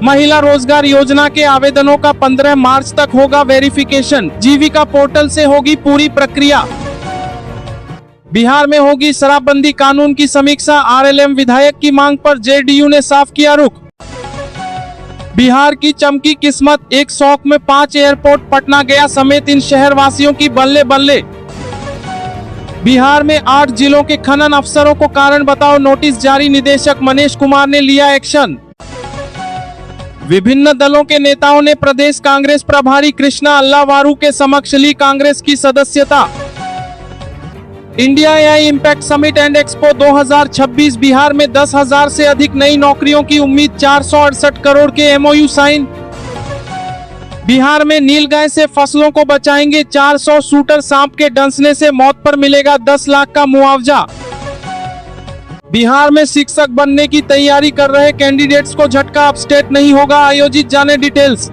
महिला रोजगार योजना के आवेदनों का 15 मार्च तक होगा वेरिफिकेशन। जीविका पोर्टल से होगी पूरी प्रक्रिया। बिहार में होगी शराबबंदी कानून की समीक्षा। आरएलएम विधायक की मांग पर जेडीयू ने साफ किया रुख। बिहार की चमकी किस्मत, एक शौक में 5 एयरपोर्ट, पटना गया समेत इन शहर वासियों की बल्ले बल्ले। बिहार में 8 जिलों के खनन अफसरों को कारण बताओ नोटिस जारी। निदेशक मनीष कुमार ने लिया एक्शन। विभिन्न दलों के नेताओं ने प्रदेश कांग्रेस प्रभारी कृष्णा अल्लावारू के समक्ष ली कांग्रेस की सदस्यता। India AI impact summit and expo 2026। Bihar में 10,000 से अधिक नई नौकरियों की उम्मीद। 468 करोड़ के एमओयू साइन। बिहार में नीलगाय से फसलों को बचाएंगे। 400 शूटर सांप के डंसने से मौत पर मिलेगा 10 लाख का मुआवजा। बिहार में शिक्षक बनने की तैयारी कर रहे कैंडिडेट्स को झटका, अब स्टेट नहीं होगा आयोजित, जाने डिटेल्स।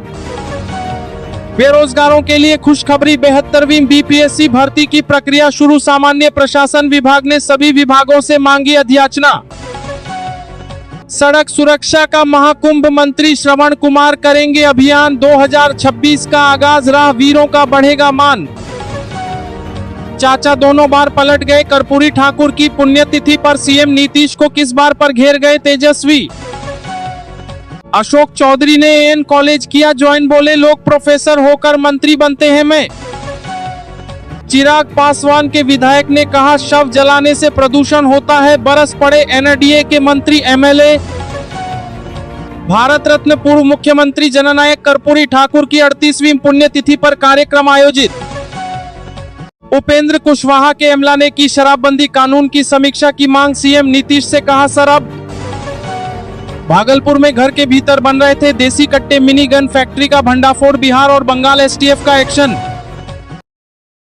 बेरोजगारों के लिए खुशखबरी, 72वीं बीपीएससी भर्ती की प्रक्रिया शुरू। सामान्य प्रशासन विभाग ने सभी विभागों से मांगी अध्याचना। सड़क सुरक्षा का महाकुंभ, मंत्री श्रवण कुमार करेंगे अभियान। 2026 का आगाज, राहगीरों का बढ़ेगा मान। चाचा दोनों बार पलट गए। कर्पूरी ठाकुर की पुण्यतिथि पर सीएम नीतीश को किस बार पर घेर गए तेजस्वी। अशोक चौधरी ने एएन कॉलेज किया ज्वाइन, बोले लोग प्रोफेसर होकर मंत्री बनते हैं मैं। चिराग पासवान के विधायक ने कहा शव जलाने से प्रदूषण होता है, बरस पड़े एनडीए के मंत्री एमएलए। भारत रत्न पूर्व मुख्यमंत्री जननायक कर्पूरी ठाकुर की 38वीं पुण्यतिथि पर कार्यक्रम आयोजित। उपेंद्र कुशवाहा के एमएलए ने की शराबबंदी कानून की समीक्षा की मांग। सीएम नीतीश से कहा सर अब। भागलपुर में घर के भीतर बन रहे थे देसी कट्टे, मिनी गन फैक्ट्री का भंडाफोड़। बिहार और बंगाल एसटीएफ का एक्शन।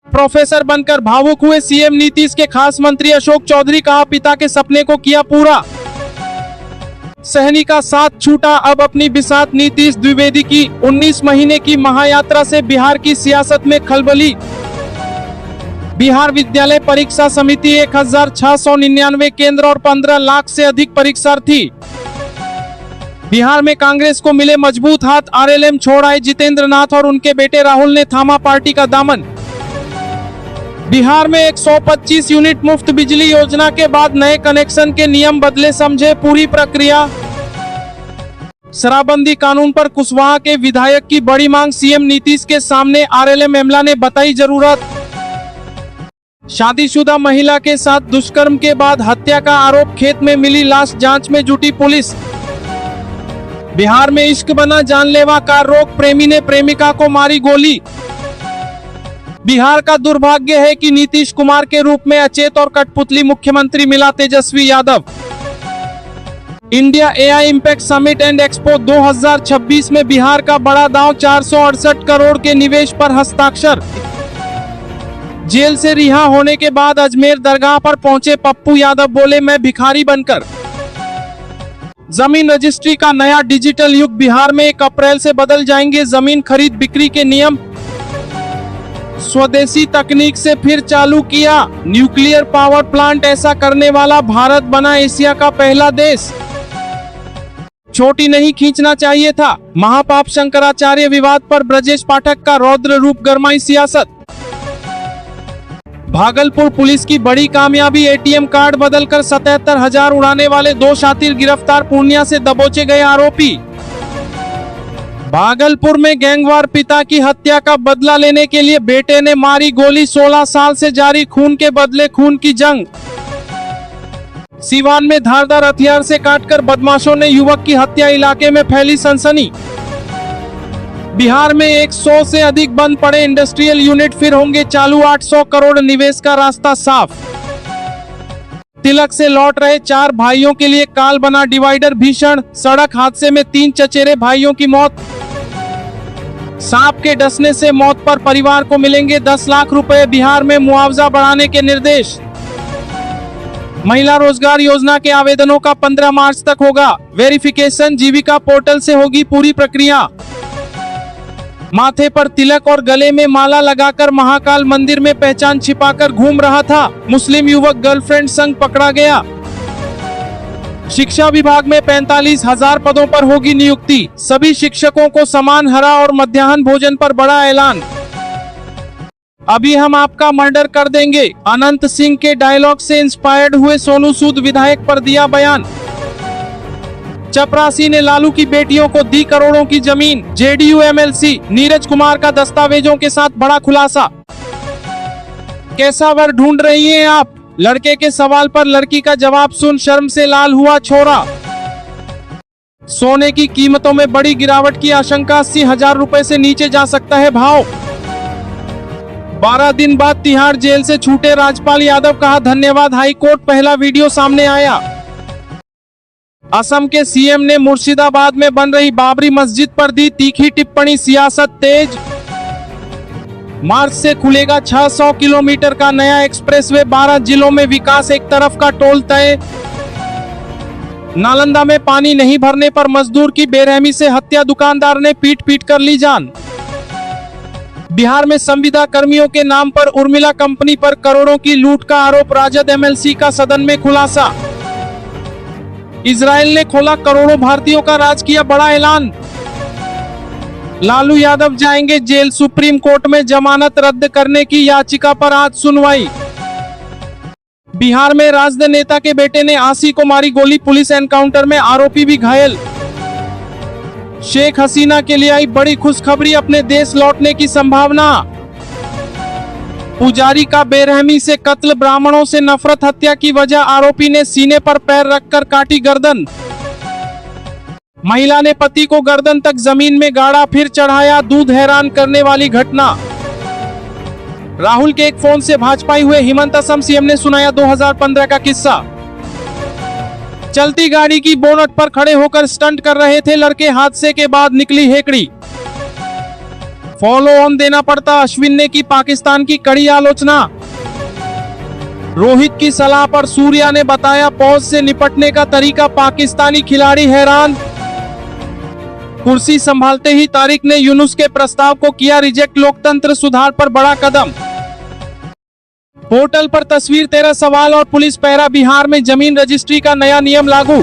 प्रोफेसर बनकर भावुक हुए सीएम नीतीश के खास मंत्री अशोक चौधरी, कहा पिता के सपने को किया पूरा। सहनी का साथ छूटा, अब अपनी बिसात। नीतीश द्विवेदी की 19 महीने की महायात्रा से बिहार की सियासत में खलबली। बिहार विद्यालय परीक्षा समिति 1699 केंद्र और 15 लाख से अधिक परीक्षार्थी। बिहार में कांग्रेस को मिले मजबूत हाथ। आरएलएम छोड़ आए जितेंद्र नाथ और उनके बेटे राहुल ने थामा पार्टी का दामन। बिहार में 125 यूनिट मुफ्त बिजली योजना के बाद नए कनेक्शन के नियम बदले, समझे पूरी प्रक्रिया। शराबबंदी कानून पर कुशवाहा के विधायक की बड़ी मांग। सीएम नीतीश के सामने आरएलएम एमएलए ने बताई जरूरत। शादीशुदा महिला के साथ दुष्कर्म के बाद हत्या का आरोप, खेत में मिली लाश, जांच में जुटी पुलिस। बिहार में इश्क बना जानलेवा, कार रोक प्रेमी ने प्रेमिका को मारी गोली। बिहार का दुर्भाग्य है कि नीतीश कुमार के रूप में अचेत और कठपुतली मुख्यमंत्री मिला Tejashwi Yadav. India AI impact summit and expo 2026 में बिहार का बड़ा दांव। 468 करोड़ के निवेश पर हस्ताक्षर। जेल से रिहा होने के बाद अजमेर दरगाह पर पहुंचे पप्पू यादव, बोले मैं भिखारी बनकर। जमीन रजिस्ट्री का नया डिजिटल युग। बिहार में 1 अप्रैल से बदल जाएंगे जमीन खरीद बिक्री के नियम। स्वदेशी तकनीक से फिर चालू किया न्यूक्लियर पावर प्लांट, ऐसा करने वाला भारत बना एशिया का पहला देश। छोटी नहीं खींचना चाहिए था, महापाप शंकराचार्य विवाद पर ब्रजेश पाठक का रौद्र रूप, गरमाई सियासत। भागलपुर पुलिस की बड़ी कामयाबी, एटीएम कार्ड बदलकर 77,000 उड़ाने वाले 2 शातिर गिरफ्तार। पूर्णिया से दबोचे गए आरोपी। भागलपुर में गैंगवार, पिता की हत्या का बदला लेने के लिए बेटे ने मारी गोली। 16 साल से जारी खून के बदले खून की जंग। सीवान में धारदार हथियार से काटकर बदमाशों ने युवक की हत्या, इलाके में फैली सनसनी। बिहार में 100 से अधिक बंद पड़े इंडस्ट्रियल यूनिट फिर होंगे चालू। 800 करोड़ निवेश का रास्ता साफ। तिलक से लौट रहे 4 भाइयों के लिए काल बना डिवाइडर भीषण। सड़क हादसे में 3 चचेरे भाइयों की मौत। सांप के डसने से मौत पर परिवार को मिलेंगे 10 लाख रुपए। बिहार में मुआवजा बढ़ाने के निर्देश। महिला रोजगार योजना के आवेदनों का 15 मार्च तक होगा वेरिफिकेशन। जीविका पोर्टल से होगी पूरी प्रक्रिया। माथे पर तिलक और गले में माला लगाकर महाकाल मंदिर में पहचान छिपाकर घूम रहा था मुस्लिम युवक, गर्लफ्रेंड संग पकड़ा गया। शिक्षा विभाग में 45,000 पदों पर होगी नियुक्ति, सभी शिक्षकों को समान हरा और मध्याह्न भोजन पर बड़ा ऐलान। अभी हम आपका मर्डर कर देंगे, अनंत सिंह के डायलॉग से इंस्पायर्ड हुए सोनू सूद विधायक पर दिया बयान। चपरासी ने लालू की बेटियों को दी करोड़ों की जमीन, जेडीयू एमएलसी नीरज कुमार का दस्तावेजों के साथ बड़ा खुलासा। कैसा वर ढूंढ रही हैं आप? लड़के के सवाल पर लड़की का जवाब सुन शर्म से लाल हुआ छोरा। सोने की कीमतों में बड़ी गिरावट की आशंका, 80,000 रुपए से नीचे जा सकता है भाव। 12 दिन बाद तिहाड़ जेल से छूटे राजपाल यादव, कहा धन्यवाद हाईकोर्ट, पहला वीडियो सामने आया। असम के सीएम ने मुर्शिदाबाद में बन रही बाबरी मस्जिद पर दी तीखी टिप्पणी, सियासत तेज। मार्च से खुलेगा 600 किलोमीटर का नया एक्सप्रेसवे, 12 जिलों में विकास, एक तरफ का टोल तय। नालंदा में पानी नहीं भरने पर मजदूर की बेरहमी से हत्या, दुकानदार ने पीट पीट कर ली जान। बिहार में संविदा कर्मियों के नाम पर उर्मिला कंपनी पर करोड़ों की लूट का आरोप, राजद एमएलसी का सदन में खुलासा। इजराइल ने खोला करोड़ों भारतीयों का राज, किया बड़ा ऐलान। लालू यादव जाएंगे जेल, सुप्रीम कोर्ट में जमानत रद्द करने की याचिका पर आज सुनवाई। बिहार में राजद नेता के बेटे ने आसी को मारी गोली, पुलिस एनकाउंटर में आरोपी भी घायल। शेख हसीना के लिए आई बड़ी खुशखबरी, अपने देश लौटने की संभावना। पुजारी का बेरहमी से कत्ल, ब्राह्मणों से नफरत, हत्या की वजह, आरोपी ने सीने पर पैर रखकर काटी गर्दन। महिला ने पति को गर्दन तक जमीन में गाड़ा, फिर चढ़ाया दूध, हैरान करने वाली घटना। राहुल के एक फोन से भाजपाई हुए हिमंत, असम सीएम ने सुनाया 2015 का किस्सा। चलती गाड़ी की बोनट पर खड़े होकर स्टंट कर रहे थे लड़के, हादसे के बाद निकली हेकड़ी। फॉलो ऑन देना पड़ता, अश्विन ने की पाकिस्तान की कड़ी आलोचना। रोहित की सलाह पर सूर्या ने बताया पॉज से निपटने का तरीका, पाकिस्तानी खिलाड़ी हैरान। कुर्सी संभालते ही तारिक ने यूनुस के प्रस्ताव को किया रिजेक्ट, लोकतंत्र सुधार पर बड़ा कदम। पोर्टल पर तस्वीर 13 सवाल और पुलिस पहरा, बिहार में जमीन रजिस्ट्री का नया नियम लागू।